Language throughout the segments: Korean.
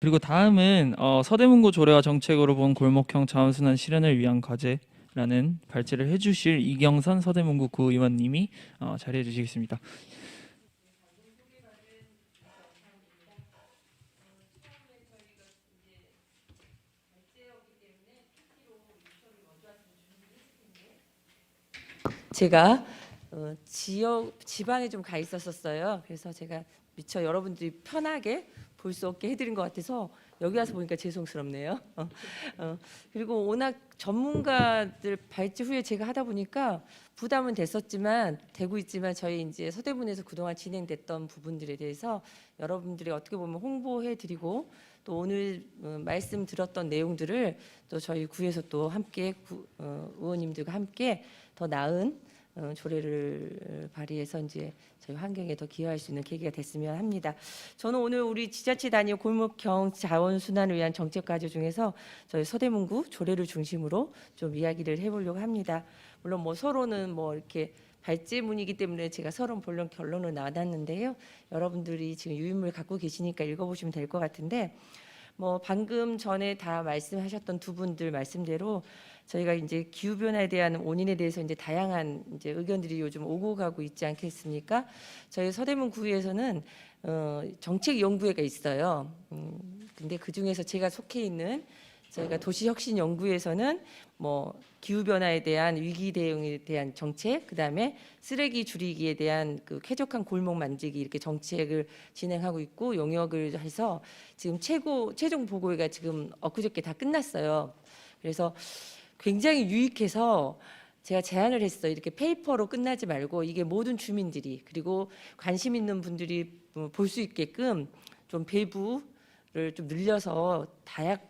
그리고 다음은 서대문구 조례와 정책으로 본 골목형 자원순환 실현을 위한 과제라는 발제를 해주실 이경선 서대문구 구의원님이 자리해 주시겠습니다. 제가 지방에 좀 가 있었어요. 그래서 제가 미처 여러분들이 편하게 볼 수 없게 해드린 것 같아서 여기 와서 보니까 죄송스럽네요. 그리고 워낙 전문가들 발제 후에 제가 하다 보니까 부담은 되고 있지만 저희 이제 서대문에서 그동안 진행됐던 부분들에 대해서 여러분들이 어떻게 보면 홍보해드리고 또 오늘 말씀 들었던 내용들을 또 저희 구에서 또 함께 의원님들과 함께 더 나은 조례를 발의해서 이제 저희 환경에 더 기여할 수 있는 계기가 됐으면 합니다. 저는 오늘 우리 지자체 단위 골목형 자원 순환을 위한 정책 과제 중에서 저희 서대문구 조례를 중심으로 좀 이야기를 해보려고 합니다. 물론 뭐 서로는 뭐 이렇게 발제문이기 때문에 제가 서론 본론 결론을 나눴는데요. 여러분들이 지금 유인물 갖고 계시니까 읽어보시면 될 것 같은데 뭐 방금 전에 다 말씀하셨던 두 분들 말씀대로 저희가 이제 기후 변화에 대한 원인에 대해서 이제 다양한 이제 의견들이 요즘 오고 가고 있지 않겠습니까? 저희 서대문 구에서는 정책 연구회가 있어요. 근데 그 중에서 제가 속해 있는 저희가 도시혁신연구에서는 뭐 기후 변화에 대한 위기 대응에 대한 정책, 그다음에 쓰레기 줄이기에 대한 그 쾌적한 골목 만들기 이렇게 정책을 진행하고 있고 용역을 해서 지금 최종 보고회가 지금 엊그저께 다 끝났어요. 그래서 굉장히 유익해서 제가 제안을 했어요. 이렇게 페이퍼로 끝나지 말고 이게 모든 주민들이 그리고 관심 있는 분들이 볼 수 있게끔 좀 배부를 좀 늘려서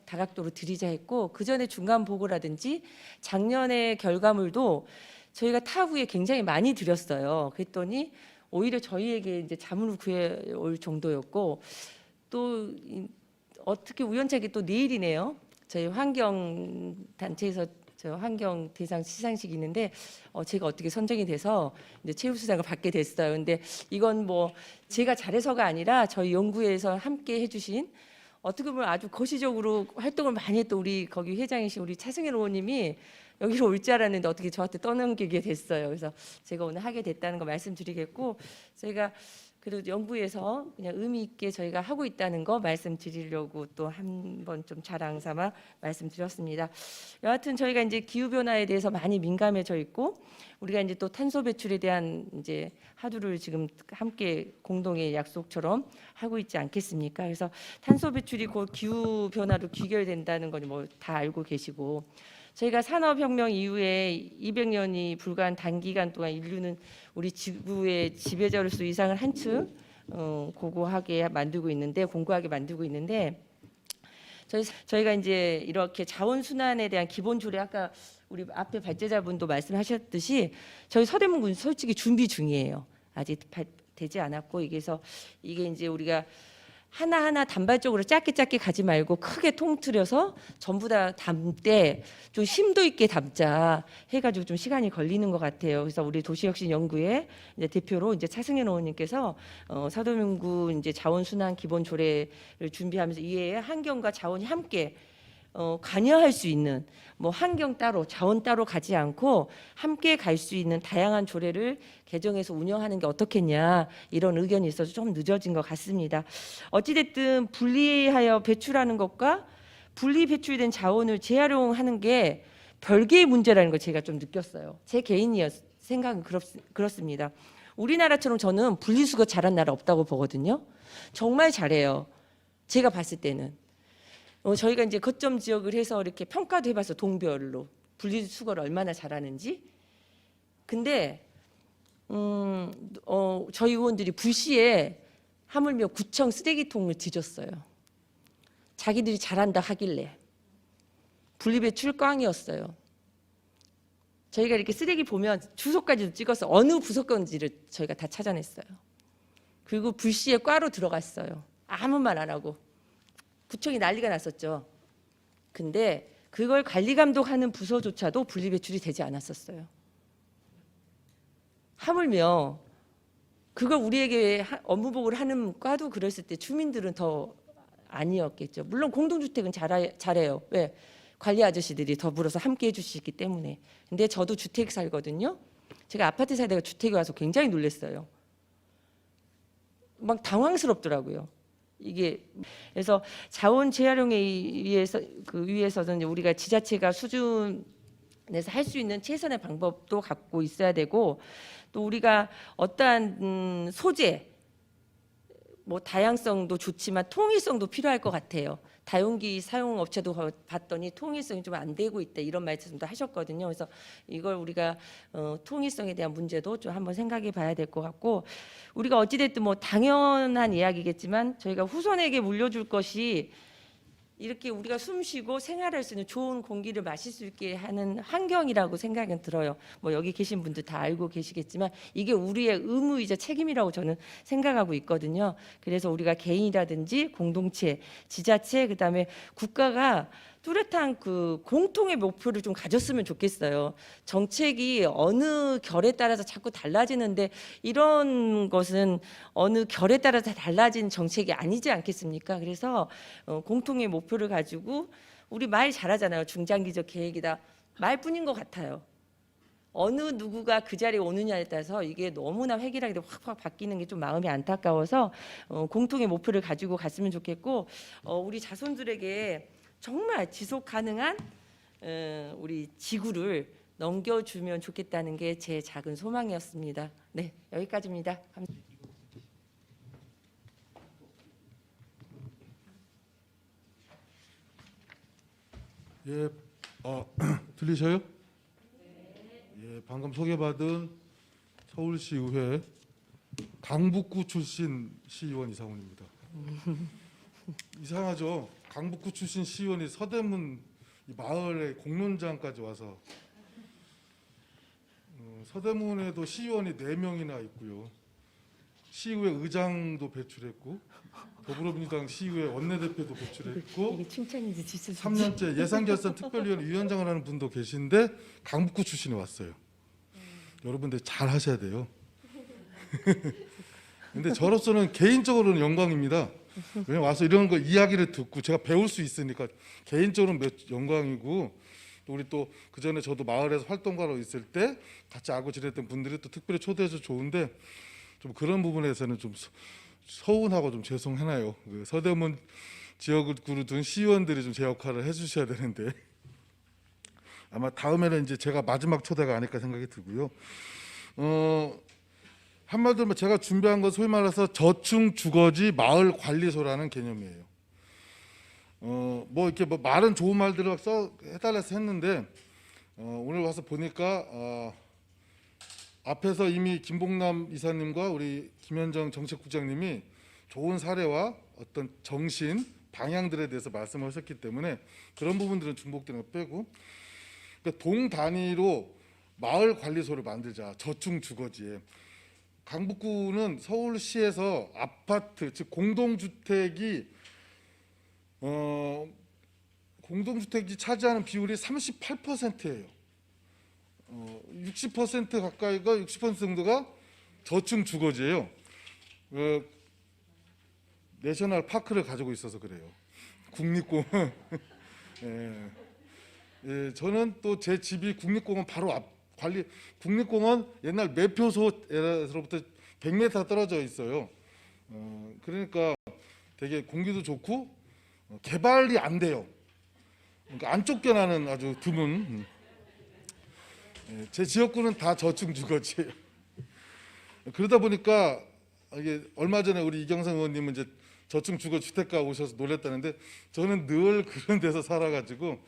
다각도로 드리자 했고 그 전에 중간 보고라든지 작년의 결과물도 저희가 타후에 굉장히 많이 드렸어요. 그랬더니 오히려 저희에게 이제 자문을 구해올 정도였고 또 어떻게 우연찮게 또 내일이네요. 저희 환경 단체에서 저 환경 대상 시상식이 있는데 제가 어떻게 선정이 돼서 이제 최우수상을 받게 됐어요. 근데 이건 뭐 제가 잘해서가 아니라 저희 연구회에서 함께 해주신 어떻게 보면 아주 거시적으로 활동을 많이 했던 우리 거기 회장이신 우리 차승현 의원님이 여기로 올 줄 알았는데 어떻게 저한테 떠넘기게 됐어요. 그래서 제가 오늘 하게 됐다는 거 말씀드리겠고 저희가 그래도 연구에서 그냥 의미 있게 저희가 하고 있다는 거 말씀드리려고 또 한 번 좀 자랑 삼아 말씀드렸습니다. 여하튼 저희가 이제 기후 변화에 대해서 많이 민감해져 있고 우리가 이제 또 탄소 배출에 대한 이제 하두를 지금 함께 공동의 약속처럼 하고 있지 않겠습니까? 그래서 탄소 배출이 곧 기후 변화로 귀결된다는 건 뭐 다 알고 계시고 저희가 산업혁명 이후에 200년이 불과한 단기간 동안 인류는 우리 지구의 지배자로서 이상을 한층 고고하게 만들고 있는데 공고하게 만들고 있는데 저희가 이제 이렇게 자원 순환에 대한 기본 조례 아까 우리 앞에 발제자분도 말씀하셨듯이 저희 서대문군 솔직히 준비 중이에요. 아직 되지 않았고 이게 이제 우리가 하나하나 단발적으로 짧게 가지 말고 크게 통틀어서 전부 다 담되 좀 심도 있게 담자 해가지고 좀 시간이 걸리는 것 같아요. 그래서 우리 도시혁신연구회 이제 대표로 이제 차승현 의원님께서 서대문구 이제 자원순환 기본 조례를 준비하면서 이에 환경과 자원이 함께 관여할 수 있는 뭐 환경 따로 자원 따로 가지 않고 함께 갈 수 있는 다양한 조례를 개정해서 운영하는 게 어떻겠냐 이런 의견이 있어서 좀 늦어진 것 같습니다. 어찌됐든 분리하여 배출하는 것과 분리 배출된 자원을 재활용하는 게 별개의 문제라는 걸 제가 좀 느꼈어요. 제 개인이었 생각은 그렇습니다. 우리나라처럼 저는 분리수거 잘한 나라 없다고 보거든요. 정말 잘해요. 제가 봤을 때는. 저희가 이제 거점 지역을 해서 이렇게 평가도 해봤어. 동별로 분리수거를 얼마나 잘하는지. 근데 저희 의원들이 불시에 하물며 구청 쓰레기통을 뒤졌어요. 자기들이 잘한다 하길래 분리배출 꽝이었어요. 저희가 이렇게 쓰레기 보면 주소까지도 찍어서 어느 부서 건지를 저희가 다 찾아냈어요. 그리고 불시에 꽈로 들어갔어요. 아무 말 안 하고. 구청이 난리가 났었죠. 근데 그걸 관리 감독하는 부서조차도 분리배출이 되지 않았었어요. 하물며 그걸 우리에게 업무 보고를 하는 과도 그랬을 때 주민들은 더 아니었겠죠. 물론 공동주택은 잘해요. 왜? 관리 아저씨들이 더불어서 함께 해주시기 때문에. 근데 저도 주택 살거든요. 제가 아파트 살다가 주택에 와서 굉장히 놀랐어요. 막 당황스럽더라고요. 이게 그래서 자원 재활용에 의해서 위해서는 우리가 지자체가 수준에서 할 수 있는 최선의 방법도 갖고 있어야 되고, 또 우리가 어떠한 소재 뭐 다양성도 좋지만 통일성도 필요할 것 같아요. 다용기 사용 업체도 봤더니 통일성이 좀 안 되고 있다 이런 말씀도 하셨거든요. 그래서 이걸 우리가 통일성에 대한 문제도 좀 한번 생각해 봐야 될 것 같고, 우리가 어찌됐든 뭐 당연한 이야기겠지만 저희가 후손에게 물려줄 것이 이렇게 우리가 숨쉬고 생활할 수 있는 좋은 공기를 마실 수 있게 하는 환경이라고 생각은 들어요. 뭐 여기 계신 분들 다 알고 계시겠지만 이게 우리의 의무이자 책임이라고 저는 생각하고 있거든요. 그래서 우리가 개인이라든지 공동체, 지자체, 그다음에 국가가 뚜렷한 그 공통의 목표를 좀 가졌으면 좋겠어요. 정책이 어느 결에 따라서 자꾸 달라지는데 이런 것은 어느 결에 따라서 달라진 정책이 아니지 않겠습니까? 그래서 공통의 목표를 가지고 우리 말 잘하잖아요. 중장기적 계획이다. 말뿐인 것 같아요. 어느 누구가 그 자리에 오느냐에 따라서 이게 너무나 획일하게 확확 바뀌는 게 좀 마음이 안타까워서 공통의 목표를 가지고 갔으면 좋겠고, 우리 자손들에게 정말 지속 가능한 우리 지구를 넘겨주면 좋겠다는 게 제 작은 소망이었습니다. 네, 여기까지입니다. 감사합니다. 예, 들리셔요? 예, 방금 소개받은 서울시의회 강북구 출신 시의원 이상훈입니다. 이상하죠? 강북구 출신 시의원이 서대문 이 마을의 공론장까지 와서 서대문에도 시의원이 4명이나 있고요. 시의회 의장도 배출했고 더불어민주당 시의회 원내대표도 배출했고 이게 칭찬인지 지수인지. 3년째 예산결산 특별위원회 위원장을 하는 분도 계신데 강북구 출신이 왔어요. 여러분들 잘 하셔야 돼요. 근데 저로서는 개인적으로는 영광입니다. 왜냐면 와서 이런 거 이야기를 듣고 제가 배울 수 있으니까 개인적으로는 영광이고, 또 우리 또 그 전에 저도 마을에서 활동가로 있을 때 같이 알고 지냈던 분들이 또 특별히 초대해서 좋은데 좀 그런 부분에서는 좀 서운하고 좀 죄송해나요. 그 서대문 지역구로 둔 시의원들이 좀 제 역할을 해주셔야 되는데 아마 다음에는 이제 제가 마지막 초대가 아닐까 생각이 들고요. 한마디로 제가 준비한 건 소위 말해서 저층 주거지 마을 관리소라는 개념이에요. 뭐 이렇게 뭐 말은 좋은 말들을 해달라서 했는데 오늘 와서 보니까 앞에서 이미 김봉남 이사님과 우리 김현정 정책국장님이 좋은 사례와 어떤 정신 방향들에 대해서 말씀하셨기 때문에 그런 부분들은 중복되는 거 빼고, 그러니까 동 단위로 마을 관리소를 만들자. 저층 주거지에. 강북구는 서울시에서 아파트 즉 공동주택이 차지하는 비율이 38%예요. 60% 가까이가 60% 정도가 저층 주거지예요. 내셔널 파크를 가지고 있어서 그래요. 국립공원. 예, 저는 또 제 집이 국립공원 바로 앞 국립공원 옛날 매표소에서부터 100m 떨어져 있어요. 그러니까 되게 공기도 좋고 개발이 안 돼요. 그러니까 안 쫓겨나는 아주 드문. 제 지역구는 다 저층 주거지예요. 그러다 보니까 이게 얼마 전에 우리 이경선 의원님은 이제 저층 주거 주택가 오셔서 놀랬다는데 저는 늘 그런 데서 살아가지고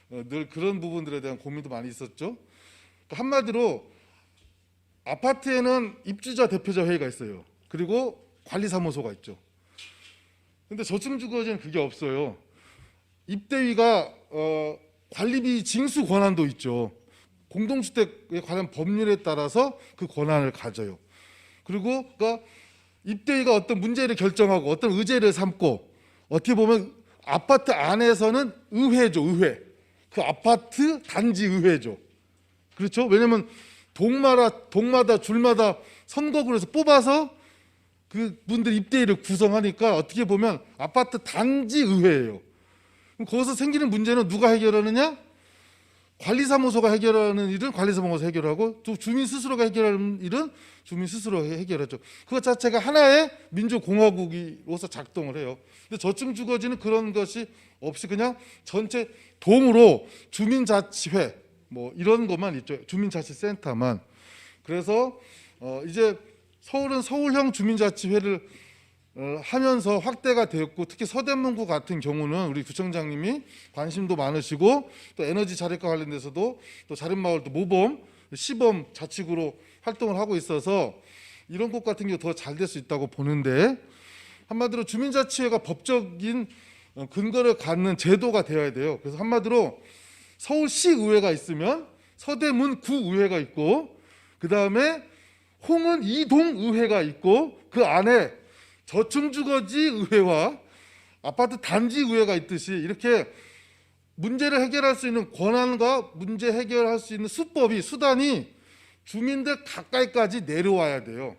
늘 그런 부분들에 대한 고민도 많이 있었죠. 한마디로 아파트에는 입주자 대표자 회의가 있어요. 그리고 관리사무소가 있죠. 근데 저층 주거지는 그게 없어요. 입대위가 관리비 징수 권한도 있죠. 공동주택에 관한 법률에 따라서 그 권한을 가져요. 그리고 그러니까 입대위가 어떤 문제를 결정하고 어떤 의제를 삼고 어떻게 보면 아파트 안에서는 의회죠. 의회. 그 아파트 단지 의회죠. 그렇죠? 왜냐하면 동마다 줄마다 선거구에서 뽑아서 그분들 입대위를 구성하니까 어떻게 보면 아파트 단지 의회예요. 그럼 거기서 생기는 문제는 누가 해결하느냐? 관리사무소가 해결하는 일은 관리사무소가 해결하고 또 주민 스스로가 해결하는 일은 주민 스스로 해결하죠. 그것 자체가 하나의 민주공화국으로서 작동을 해요. 근데 저층주거지는 그런 것이 없이 그냥 전체 동으로 주민자치회 뭐 이런 것만 있죠. 주민자치센터만. 그래서 이제 서울은 서울형 주민자치회를 하면서 확대가 되었고, 특히 서대문구 같은 경우는 우리 구청장님이 관심도 많으시고 또 에너지 자립과 관련돼서도 또 자립마을도 모범, 시범 자치구로 활동을 하고 있어서 이런 곳 같은 경우 더 잘 될 수 있다고 보는데, 한마디로 주민자치회가 법적인 근거를 갖는 제도가 되어야 돼요. 그래서 한마디로 서울시의회가 있으면 서대문 구의회가 있고, 그 다음에 홍은 이동의회가 있고, 그 안에 저층주거지 의회와 아파트 단지 의회가 있듯이 이렇게 문제를 해결할 수 있는 권한과 문제 해결할 수 있는 수단이 주민들 가까이까지 내려와야 돼요.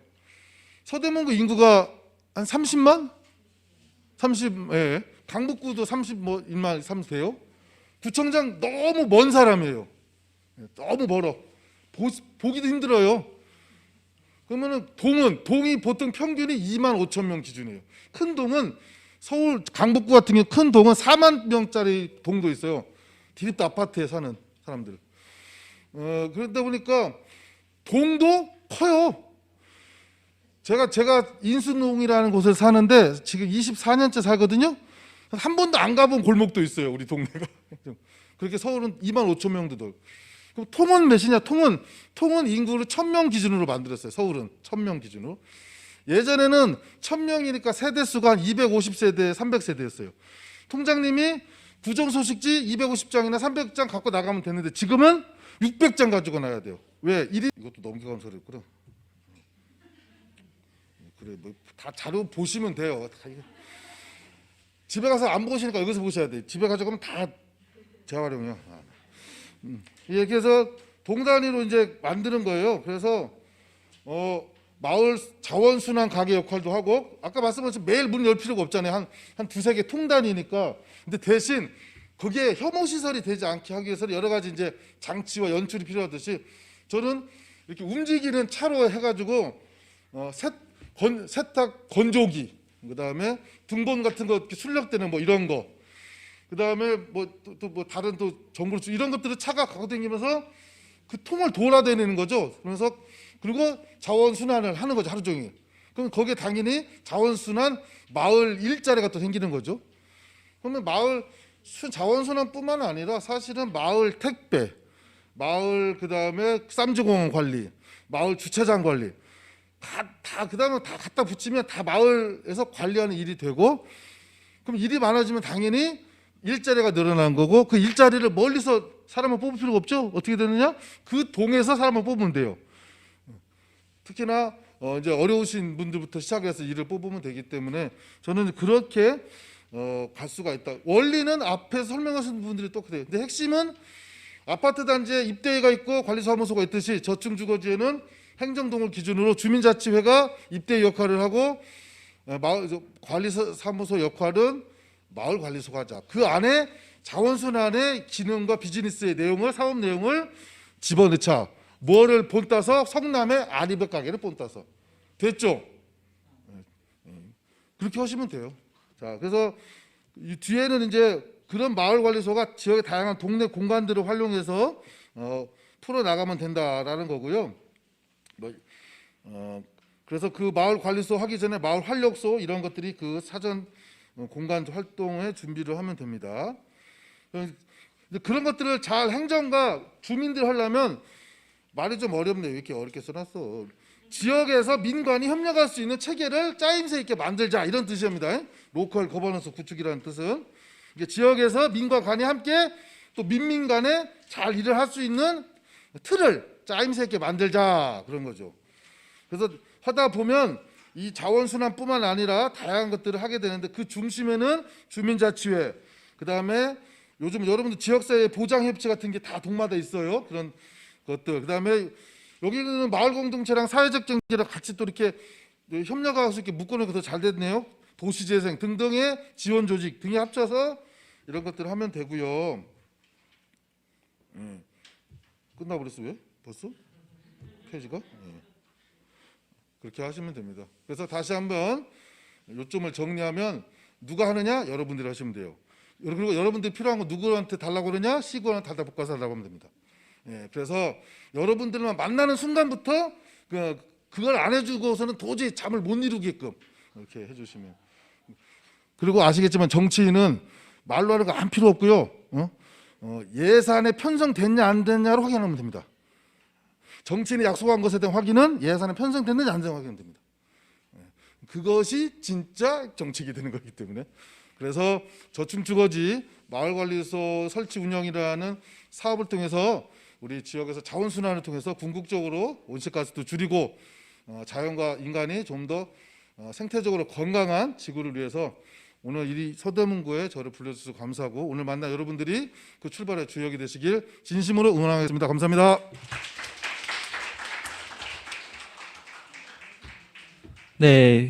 서대문구 인구가 한 30만? 30, 예. 강북구도 30만 30대요. 구청장 너무 먼 사람이에요. 너무 멀어. 보기도 힘들어요. 그러면은 동이 보통 평균이 2만 5천 명 기준이에요. 큰 동은 서울 강북구 같은 경우 큰 동은 4만 명짜리 동도 있어요. 디립도 아파트에 사는 사람들. 그러다 보니까 동도 커요. 제가 인순동이라는 곳에 사는데 지금 24년째 살거든요. 한 번도 안 가본 골목도 있어요, 우리 동네가. 그렇게 서울은 2만 5천 명도 더. 그럼 통은 몇이냐? 통은 인구를 1,000명 기준으로 만들었어요. 서울은 1,000명 기준으로. 예전에는 1,000명이니까 세대 수가 한 250세대, 300세대였어요. 통장님이 부정소식지 250장이나 300장 갖고 나가면 되는데 지금은 600장 가지고 나야 돼요. 왜? 이것도 넘겨가는 소리였구나. 그래, 뭐 다 자료 보시면 돼요. 집에 가서 안 보시니까 여기서 보셔야 돼. 집에 가져가면 다 재활용이요. 이렇게 해서 동단위로 이제 만드는 거예요. 그래서 마을 자원순환 가게 역할도 하고, 아까 말씀하신 매일 문 열 필요가 없잖아요. 한 두세 개 통단위니까. 근데 대신 거기에 혐오 시설이 되지 않게 하기 위해서 여러 가지 이제 장치와 연출이 필요하듯이 저는 이렇게 움직이는 차로 해가지고 세탁 건조기, 그다음에 등본 같은 거 이렇게 출력되는 뭐 이런 거, 그다음에 뭐 다른 정글 이런 것들을 차가 갖고 다니면서 그 통을 돌아다니는 거죠. 그래서 그리고 자원 순환을 하는 거죠, 하루 종일. 그럼 거기에 당연히 자원 순환 마을 일자리가 또 생기는 거죠. 그러면 마을 자원 순환뿐만 아니라 사실은 마을 택배, 마을 그다음에 쌈지공원 관리, 마을 주차장 관리 다 그다음에 다 갖다 붙이면 다 마을에서 관리하는 일이 되고, 그럼 일이 많아지면 당연히 일자리가 늘어난 거고, 그 일자리를 멀리서 사람을 뽑을 필요가 없죠. 어떻게 되느냐? 그 동에서 사람을 뽑으면 돼요. 특히나 이제 어려우신 분들부터 시작해서 일을 뽑으면 되기 때문에 저는 그렇게 갈 수가 있다. 원리는 앞에서 설명하신 분들이 똑같아요. 근데 핵심은 아파트 단지에 입대위가 있고 관리사무소가 있듯이 저층주거지에는 행정동을 기준으로 주민자치회가 입대위 역할을 하고, 마을 관리사무소 역할은 마을관리소가 하자. 그 안에 자원순환의 기능과 비즈니스의 내용을, 사업 내용을 집어넣자. 뭐를 본따서? 성남의 아리백 가게를 본따서. 됐죠? 그렇게 하시면 돼요. 자, 그래서 이 뒤에는 이제 그런 마을관리소가 지역의 다양한 동네 공간들을 활용해서 풀어나가면 된다라는 거고요. 그래서 그 마을관리소 하기 전에 마을 활력소 이런 것들이 그 사전 공간 활동에 준비를 하면 됩니다. 그런 것들을 잘 행정과 주민들 하려면 말이 좀 어렵네요. 왜 이렇게 어렵게 써놨어. 지역에서 민관이 협력할 수 있는 체계를 짜임새 있게 만들자, 이런 뜻입니다. 로컬 거버넌스 구축이라는 뜻은 이게 지역에서 민과 관이 함께 또 민민 간에 잘 일을 할 수 있는 틀을 짜임새 있게 만들자, 그런 거죠. 그래서 하다 보면 이 자원순환뿐만 아니라 다양한 것들을 하게 되는데, 그 중심에는 주민자치회, 그다음에 요즘 여러분들 지역사회 보장협치 같은 게 다 동마다 있어요. 그런 것들. 그다음에 여기는 마을공동체랑 사회적 경제랑 같이 또 이렇게 협력할 수 있게 묶어놓고 더 잘 됐네요. 도시재생 등등의 지원 조직 등이 합쳐서 이런 것들을 하면 되고요. 끝나버렸어 왜? 벌써? 페이지가? 그렇게 하시면 됩니다. 그래서 다시 한번 요점을 정리하면 누가 하느냐? 여러분들이 하시면 돼요. 그리고 여러분들이 필요한 거 누구한테 달라고 그러냐? 시구한테 달다 볶아서 달라고 하면 됩니다. 그래서 여러분들만 만나는 순간부터 그걸 안 해주고서는 도저히 잠을 못 이루게끔 이렇게 해주시면. 그리고 아시겠지만 정치인은 말로 하는 거 안 필요 없고요. 예산에 편성됐냐 안 됐냐로 확인하면 됩니다. 정치인이 약속한 것에 대한 확인은 예산에 편성됐는지 안 됐는지 확인하면 됩니다. 그것이 진짜 정책이 되는 거기 때문에. 그래서 저축주거지 마을관리소 설치 운영이라는 사업을 통해서 우리 지역에서 자원순환을 통해서 궁극적으로 온실가스도 줄이고 자연과 인간이 좀 더 생태적으로 건강한 지구를 위해서 오늘 이 서대문구에 저를 불러주셔서 감사하고 오늘 만난 여러분들이 그 출발의 주역이 되시길 진심으로 응원하겠습니다. 감사합니다. 네.